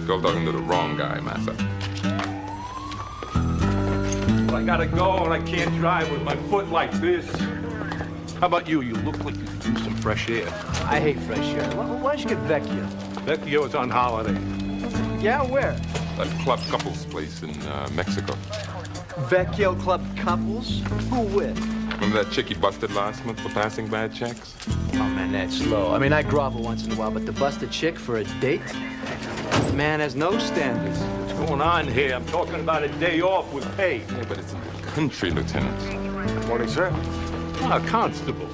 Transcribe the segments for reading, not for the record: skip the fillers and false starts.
Go talking to the wrong guy, massa. I gotta go, and I can't drive with my foot like this. How about you? You look like you could use some fresh air. I hate fresh air. Why don't you get Vecchio? Vecchio's on holiday. Yeah, where? That club couples place in Mexico. Vecchio Club Couples? Who with? Remember that chick he busted last month for passing bad checks? Oh, man, that's low. I mean, I grovel once in a while, but to bust a chick for a date? The man has no standards. What's going on here? I'm talking about a day off with pay. Yeah, but it's in the country, Lieutenant. Good morning, sir. Ah, Constable.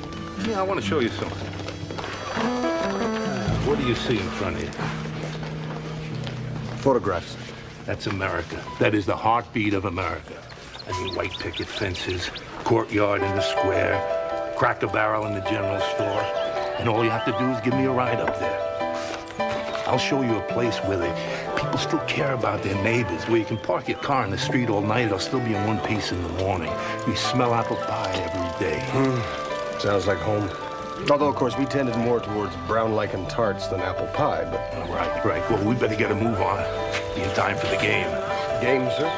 Yeah, I want to show you something. What do you see in front of you? Photographs. That's America. That is the heartbeat of America. I mean, white picket fences, courtyard in the square, Cracker Barrel in the general store. And all you have to do is give me a ride up there. I'll show you a place where people still care about their neighbors, where you can park your car in the street all night. It'll still be in one piece in the morning. You smell apple pie every day. Sounds like home. Although, of course, we tended more towards brown lichen tarts than apple pie, but... Right. Well, we better get a move on. Be in time for the game. Game, sir?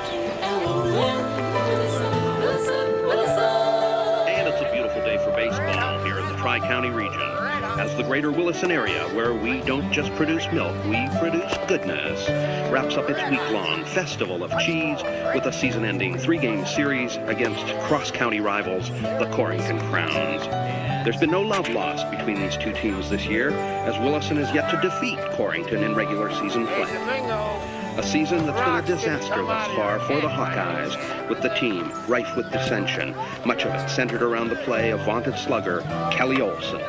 And it's a beautiful day for baseball here in the Tri-County region. As the greater Williston area, where we don't just produce milk, we produce goodness, wraps up its week-long festival of cheese with a season-ending 3-game series against cross-county rivals, the Corrington Crowns. There's been no love lost between these two teams this year, as Williston has yet to defeat Corrington in regular season play. A season that's been a disaster thus far for the Hawkeyes, with the team rife with dissension, much of it centered around the play of vaunted slugger Kelly Olson.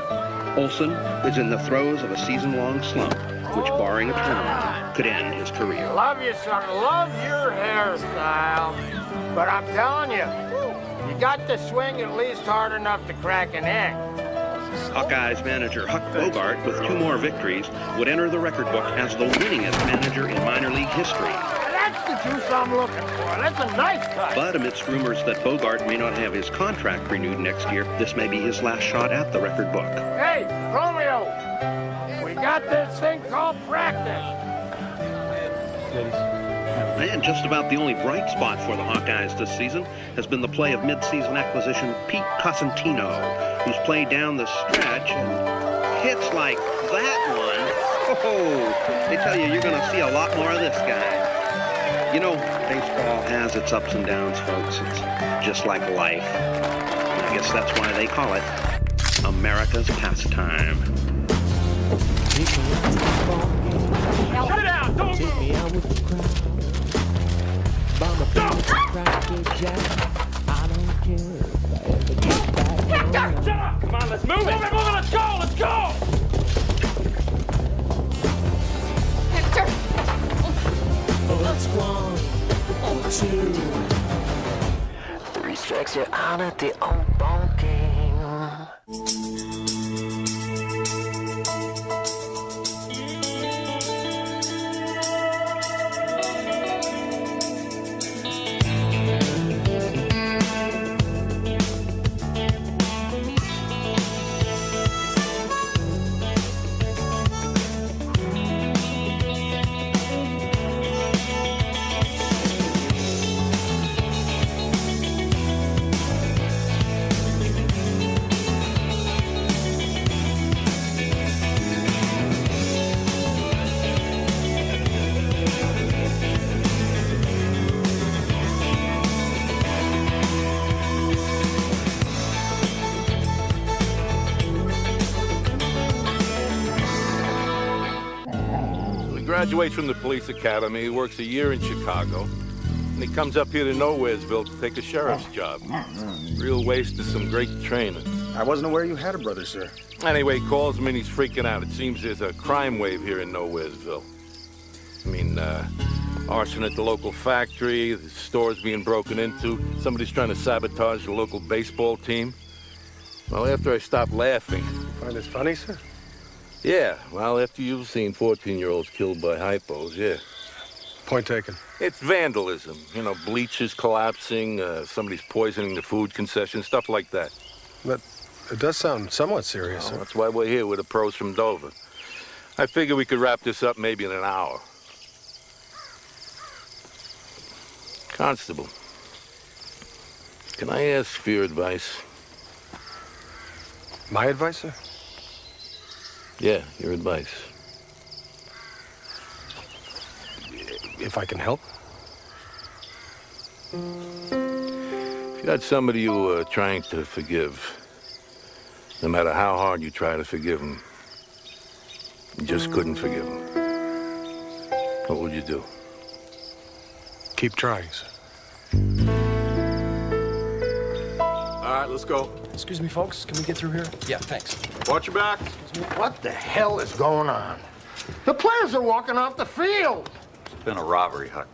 Olson is in the throes of a season-long slump, which, barring a tournament, could end his career. Love you, son. Love your hairstyle. But I'm telling you, you got to swing at least hard enough to crack an egg. Hawkeyes manager Huck Bogart, with 2 more victories, would enter the record book as the winningest manager in minor league history. That's the juice I'm looking for. That's a nice cut. But amidst rumors that Bogart may not have his contract renewed next year, this may be his last shot at the record book. Hey, Romeo, we got this thing called practice. And just about the only bright spot for the Hawkeyes this season has been the play of mid-season acquisition Pete Cosentino, who's played down the stretch and hits like that one. Oh, they tell you you're going to see a lot more of this guy. You know, baseball has its ups and downs, folks. It's just like life. I guess that's why they call it America's pastime. Shut it down! Don't move! Hector! Shut up! Come on, let's move it! Move it, let's go! Let's go! Hector! That's 1 or 2. 3 strikes, you're out at the old ball game. Graduates from the police academy, he works a year in Chicago, and he comes up here to Nowheresville to take a sheriff's job. Real waste of some great training. I wasn't aware you had a brother, sir. Anyway, he calls me and he's freaking out. It seems there's a crime wave here in Nowheresville. I mean, arson at the local factory, the store's being broken into, somebody's trying to sabotage the local baseball team. Well, after I stopped laughing... Find this funny, sir? Yeah, well, after you've seen 14-year-olds killed by hypos, yeah. Point taken. It's vandalism. You know, bleachers collapsing, somebody's poisoning the food concession, stuff like that. But it does sound somewhat serious, sir. That's why we're here with the pros from Dover. I figure we could wrap this up maybe in an hour. Constable, can I ask for your advice? My advice, sir? Yeah, your advice. If I can help? If you had somebody you were trying to forgive, no matter how hard you try to forgive them, you just couldn't forgive them, what would you do? Keep trying, sir. All right, let's go. Excuse me, folks. Can we get through here? Yeah, thanks. Watch your back. What the hell is going on? The players are walking off the field. It's been a robbery, Huck.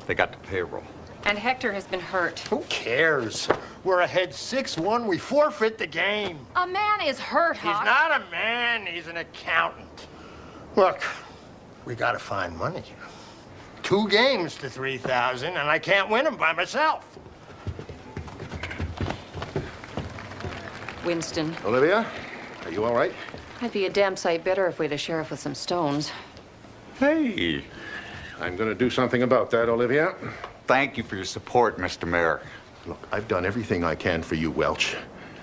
They got the payroll. And Hector has been hurt. Who cares? We're ahead 6-1. We forfeit the game. A man is hurt, Huck. He's not a man. He's an accountant. Look, we gotta find money. 2 games to 3,000, and I can't win them by myself. Winston, Olivia, are you all right? I'd be a damn sight better if we had a sheriff with some stones. Hey, I'm gonna do something about that, Olivia. Thank you for your support, Mr. Mayor. Look, I've done everything I can for you, Welch.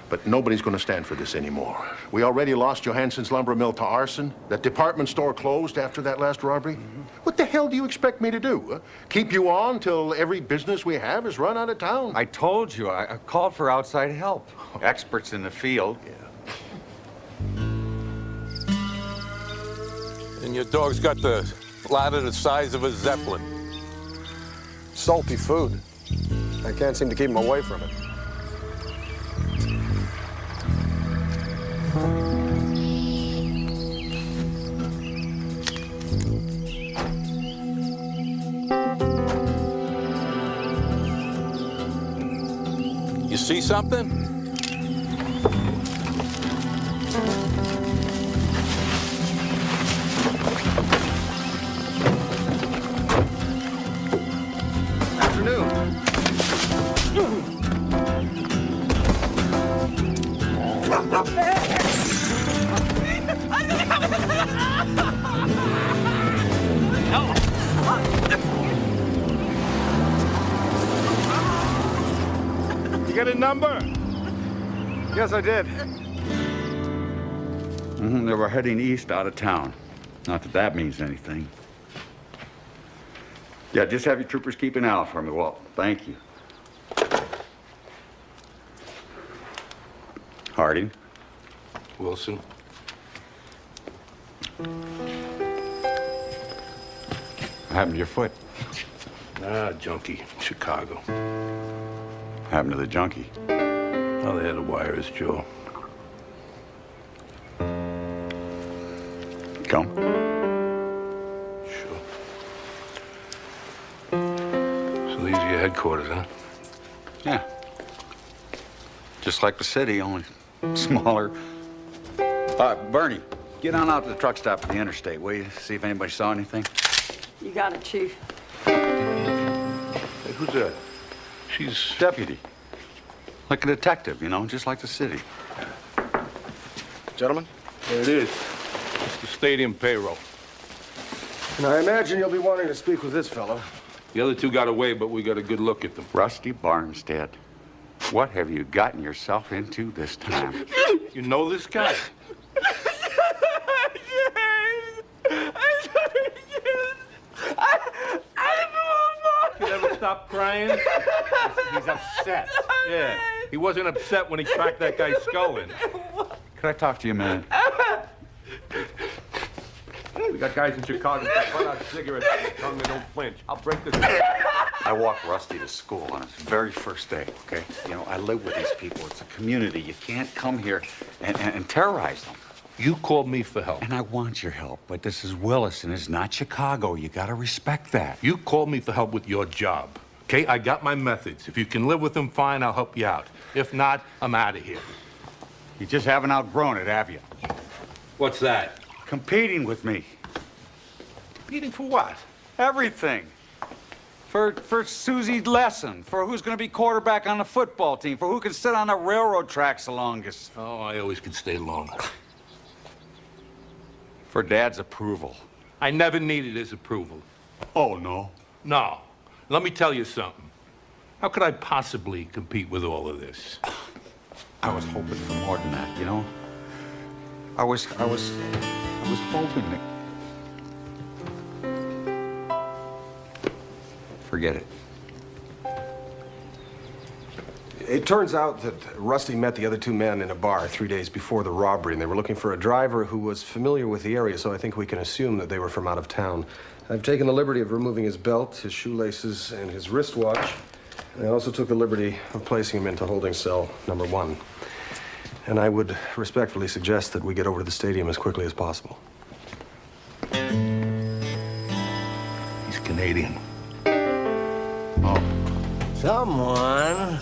But nobody's going to stand for this anymore. We already lost Johansson's lumber mill to arson. That department store closed after that last robbery. What the hell do you expect me to do? Huh? Keep you on till every business we have is run out of town? I told you, I called for outside help. Experts in the field. Yeah. And your dog's got the bladder the size of a Zeppelin. Salty food. I can't seem to keep him away from it. You see something? You get a number? Yes, I did. They were heading east out of town. Not that that means anything. Yeah, just have your troopers keep an eye out for me, Walt. Thank you. Harding. Wilson. What happened to your foot? Junkie, Chicago. Happened to the junkie? Oh, they had to wire his jaw. Come. Sure. So these are your headquarters, huh? Yeah. Just like the city, only smaller. Bernie, get on out to the truck stop at the interstate, will you? See if anybody saw anything. You got it, Chief. Hey, who's that? She's Deputy. Like a detective, you know, just like the city. Gentlemen? There it is. It's the stadium payroll. And I imagine you'll be wanting to speak with this fellow. The other 2 got away, but we got a good look at them. Rusty Barnstead, what have you gotten yourself into this time? You know this guy? You ever stop crying? He's upset. Yeah. He wasn't upset when he cracked that guy's skull in. Could I talk to you a minute? We got guys in Chicago that run out cigarettes and their tongue, they don't flinch. I'll break this. I walked Rusty to school on his very first day, okay? You know, I live with these people. It's a community. You can't come here and terrorize them. You called me for help. And I want your help, but this is Williston. It's not Chicago. You gotta respect that. You called me for help with your job. Okay, I got my methods. If you can live with them, fine, I'll help you out. If not, I'm out of here. You just haven't outgrown it, have you? What's that? Competing with me. Competing for what? Everything. For Susie's lesson, for who's gonna be quarterback on the football team, for who can sit on the railroad tracks the longest. Oh, I always could stay longer. For Dad's approval. I never needed his approval. Oh, no? No. Let me tell you something. How could I possibly compete with all of this? I was hoping for more than that, you know? I was hoping that... Forget it. It turns out that Rusty met the other two men in a bar 3 days before the robbery, and they were looking for a driver who was familiar with the area, so I think we can assume that they were from out of town. I've taken the liberty of removing his belt, his shoelaces, and his wristwatch. And I also took the liberty of placing him into holding cell number 1. And I would respectfully suggest that we get over to the stadium as quickly as possible. He's Canadian. Oh. Someone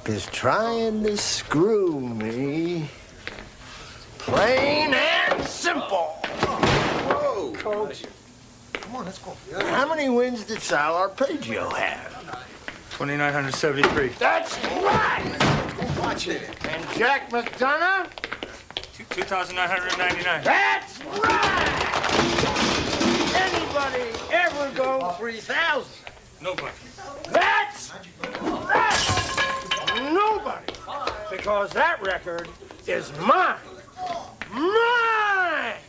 is trying to screw me. Plain and simple. Whoa, Coach. Come on, let's go. How many wins did Sal Arpeggio have? 2,973. That's right! Watch it. And Jack McDonough? 2,999. That's right! Anybody ever go 3,000? Nobody. That's right! Nobody! Because that record is mine! Mine!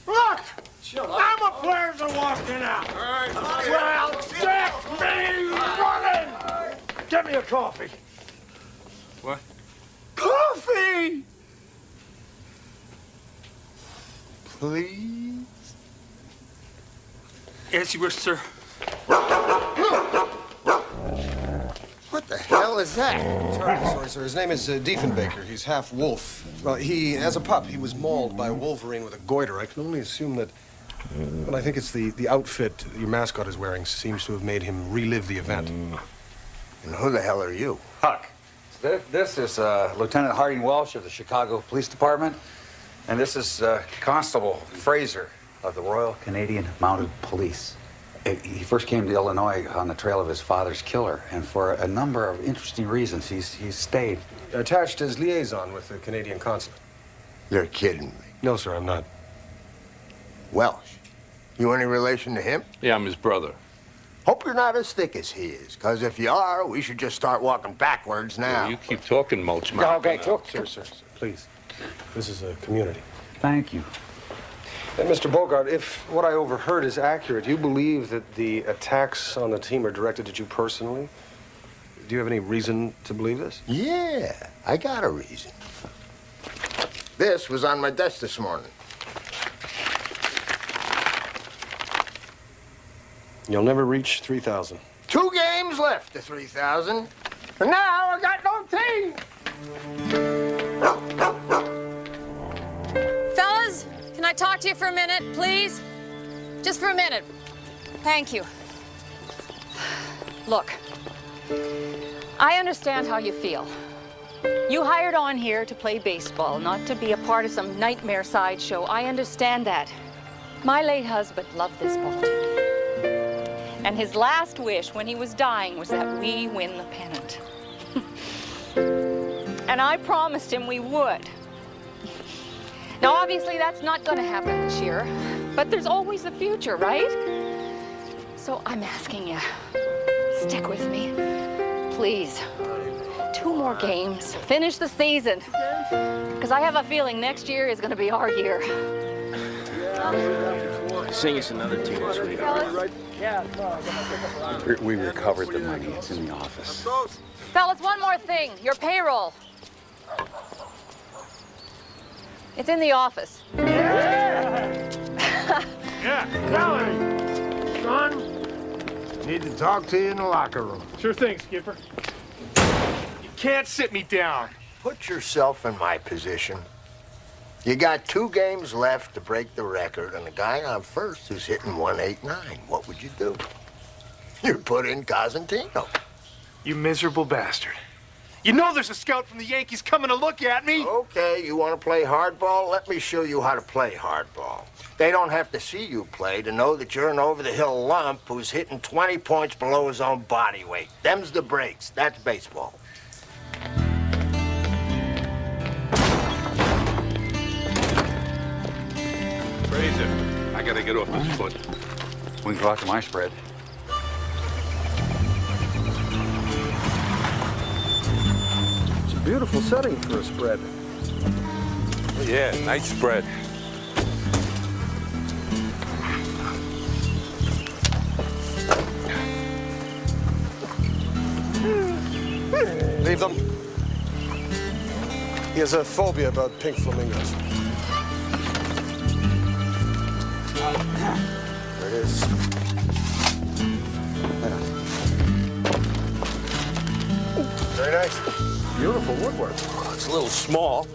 Look! I'm a players are walking out. Well, get me running! Get me a coffee. What? Coffee! Please? Yes, you wish, sir. What the hell is that? Sorry, sir. His name is Diefenbaker. He's half wolf. Well, as a pup, he was mauled by a wolverine with a goiter. I can only assume that... Well, I think it's the outfit your mascot is wearing seems to have made him relive the event. And who the hell are you? Huck, this is Lieutenant Harding Welsh of the Chicago Police Department, and this is Constable Fraser of the Royal Canadian Mounted Police. He first came to Illinois on the trail of his father's killer, and for a number of interesting reasons, he's stayed. Attached as liaison with the Canadian consulate. You're kidding me. No, sir, I'm not. Welsh. You any relation to him? Yeah, I'm his brother. Hope you're not as thick as he is, because if you are, we should just start walking backwards now. Yeah, you keep talking, Mulch. Okay, talk. Sir, please. This is a community. Thank you. And Mr. Bogart, if what I overheard is accurate, you believe that the attacks on the team are directed at you personally? Do you have any reason to believe this? Yeah, I got a reason. This was on my desk this morning. You'll never reach 3,000. 2 games left to 3,000. And now I got no team. Fellas, can I talk to you for a minute, please? Just for a minute. Thank you. Look, I understand how you feel. You hired on here to play baseball, not to be a part of some nightmare sideshow. I understand that. My late husband loved this ball team. And his last wish when he was dying was that we win the pennant. And I promised him we would. Now, obviously, that's not going to happen this year, but there's always the future, right? So I'm asking you, stick with me, please. 2 more games, finish the season, because I have a feeling next year is going to be our year. Sing us another tune, sweetheart. We recovered the money. It's in the office. Fellas, one more thing, your payroll. It's in the office. Yeah, Kelly! Son, need to talk to you in the locker room. Sure thing, Skipper. You can't sit me down. Put yourself in my position. You got 2 games left to break the record, and the guy on first is hitting 189. What would you do? You'd put in Cosentino. You miserable bastard. You know there's a scout from the Yankees coming to look at me. Okay, you want to play hardball? Let me show you how to play hardball. They don't have to see you play to know that you're an over-the-hill lump who's hitting 20 points below his own body weight. Them's the breaks. That's baseball. Fraser, I gotta get off this foot. We can go out to my spread. It's a beautiful setting for a spread. Yeah, nice spread. Leave them. He has a phobia about pink flamingos. There it is. Very nice. Beautiful woodwork. It's a little small.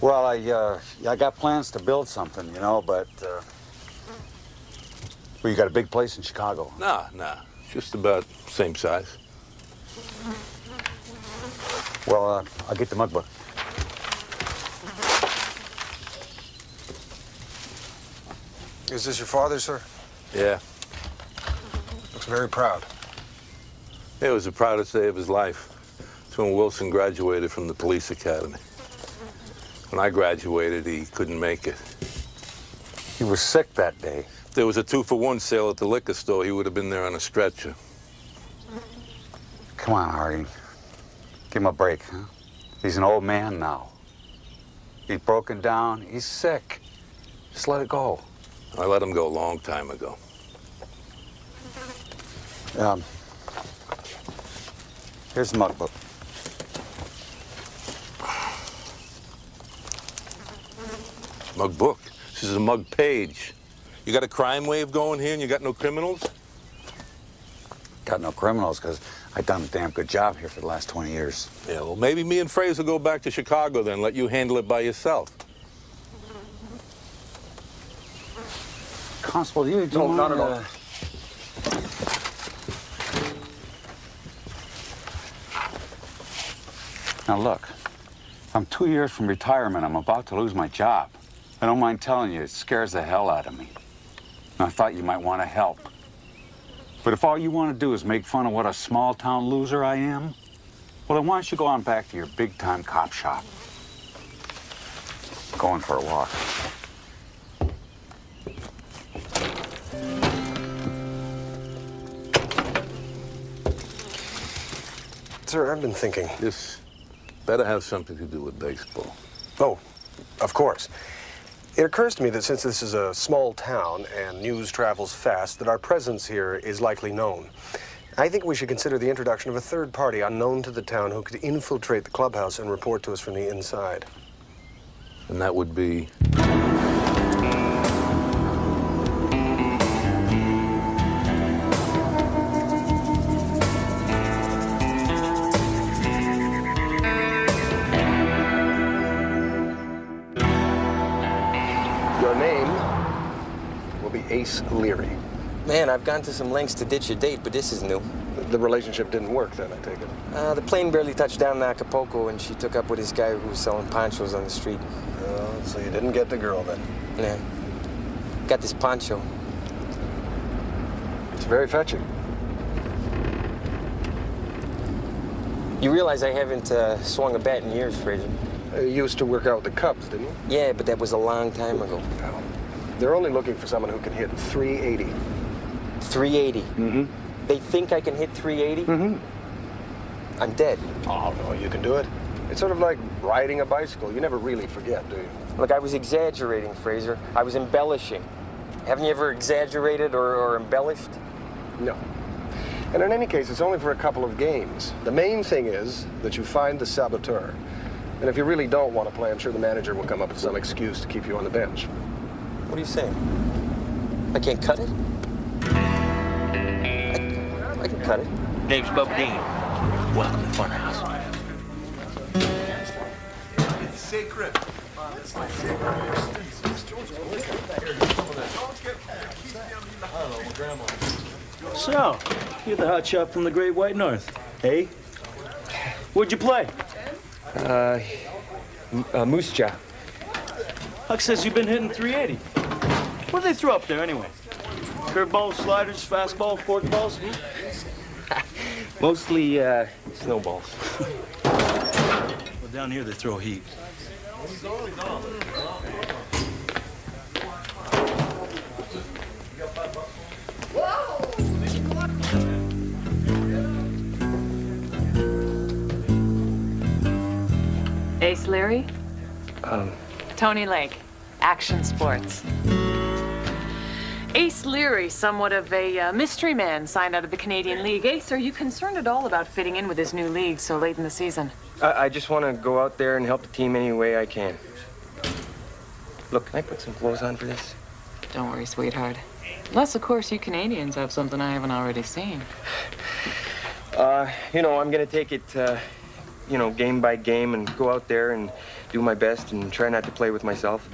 Well, I got plans to build something, you know, but, well, you got a big place in Chicago. Nah. Just about same size. Well, I'll get the mug book. Is this your father, sir? Yeah. Looks very proud. It was the proudest day of his life. It's when Wilson graduated from the police academy. When I graduated, he couldn't make it. He was sick that day. If there was a 2-for-1 sale at the liquor store, he would have been there on a stretcher. Come on, Harding. Give him a break, huh? He's an old man now. He's broken down. He's sick. Just let it go. I let him go a long time ago. Here's the mug book. Mug book? This is a mug page. You got a crime wave going here and you got no criminals? Got no criminals because I've done a damn good job here for the last 20 years. Yeah, well, maybe me and Fraser go back to Chicago then, let you handle it by yourself. Constable, do you No, not at all. Now, look, I'm 2 years from retirement. I'm about to lose my job. I don't mind telling you, it scares the hell out of me. And I thought you might want to help. But if all you want to do is make fun of what a small-town loser I am, well, then why don't you go on back to your big-time cop shop? Going for a walk. Sir, I've been thinking. This better have something to do with baseball. Oh, of course. It occurs to me that since this is a small town and news travels fast, that our presence here is likely known. I think we should consider the introduction of a third party unknown to the town who could infiltrate the clubhouse and report to us from the inside. And that would be? Your name will be Ace Leary. Man, I've gone to some lengths to ditch a date, but this is new. The relationship didn't work then, I take it? The plane barely touched down in Acapulco, and she took up with this guy who was selling ponchos on the street. Oh, so you didn't get the girl then? Yeah. Got this poncho. It's very fetching. You realize I haven't swung a bat in years, Fraser. You used to work out with the Cubs, didn't you? Yeah, but that was a long time ago. Well, they're only looking for someone who can hit 380. 380? Mm-hmm. They think I can hit 380? Mm-hmm. I'm dead. Oh, no, you can do it. It's sort of like riding a bicycle. You never really forget, do you? Look, I was exaggerating, Fraser. I was embellishing. Haven't you ever exaggerated or embellished? No. And in any case, it's only for a couple of games. The main thing is that you find the saboteur. And if you really don't want to play, I'm sure the manager will come up with some excuse to keep you on the bench. What are you saying? I can't cut it? I can cut it. Name's Bub Dean. Welcome to the Funhouse. It's sacred. So, you're the hot shot from the Great White North, hey? Where'd you play? Moose Jaw. Huck says you've been hitting 380. What do they throw up there anyway? Curveballs, sliders, fastball, forkballs? Mostly, snowballs. Well, down here they throw heat. Ace Leary? Tony Lake, Action Sports. Ace Leary, somewhat of a mystery man signed out of the Canadian League. Ace, are you concerned at all about fitting in with this new league so late in the season? I just want to go out there and help the team any way I can. Look, can I put some clothes on for this? Don't worry, sweetheart. Unless, of course, you Canadians have something I haven't already seen. You know, I'm going to take it, you know, game by game and go out there and do my best and try not to play with myself.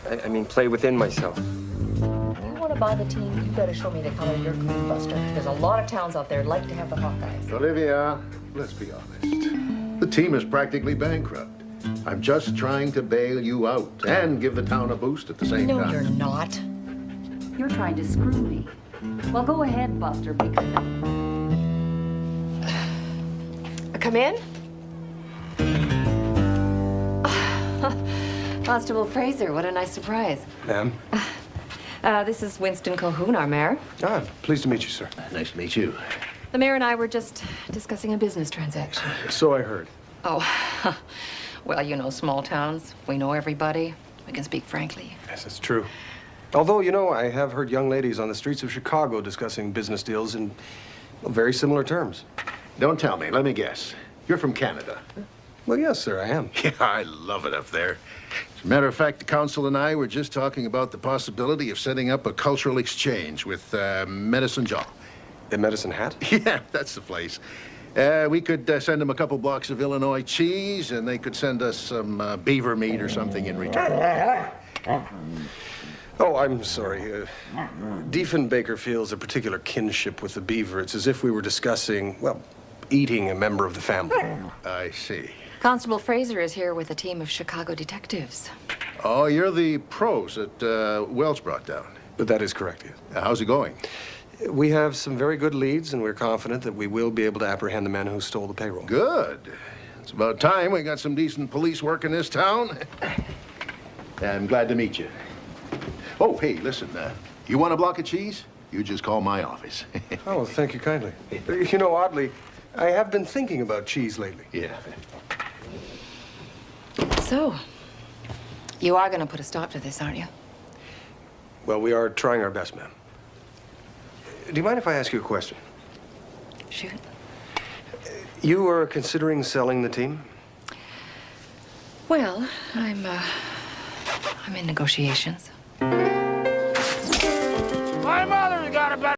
I mean, play within myself. If you want to buy the team, you better show me the color of your green, Buster. There's a lot of towns out there like to have the Hawkeyes. Olivia, let's be honest. The team is practically bankrupt. I'm just trying to bail you out and give the town a boost at the same time. No, you're not. You're trying to screw me. Well, go ahead, Buster, because... Come in. Constable Fraser, what a nice surprise. Ma'am? This is Winston Colquhoun, our mayor. Ah, pleased to meet you, sir. Nice to meet you. The mayor and I were just discussing a business transaction. So I heard. Oh, well, you know, small towns. We know everybody. We can speak frankly. Yes, it's true. Although, you know, I have heard young ladies on the streets of Chicago discussing business deals in very similar terms. Don't tell me. Let me guess. You're from Canada. Well, yes, sir, I am. Yeah, I love it up there. As a matter of fact, the council and I were just talking about the possibility of setting up a cultural exchange with Medicine Jaw. The Medicine Hat? Yeah, that's the place. We could send them a couple blocks of Illinois cheese, and they could send us some beaver meat or something in return. Oh, I'm sorry. Diefenbaker feels a particular kinship with the beaver. It's as if we were discussing, well, eating a member of the family. I see. Constable Fraser is here with a team of Chicago detectives. Oh, you're the pros that Welch brought down. But that is correct, yes. How's it going? We have some very good leads, and we're confident that we will be able to apprehend the men who stole the payroll. Good. It's about time we got some decent police work in this town. I'm glad to meet you. Oh, hey, listen, you want a block of cheese? You just call my office. Oh, thank you kindly. You know, oddly, I have been thinking about cheese lately. Yeah. So, you are going to put a stop to this, aren't you? Well, we are trying our best, ma'am. Do you mind if I ask you a question? Shoot. You are considering selling the team? Well, I'm in negotiations.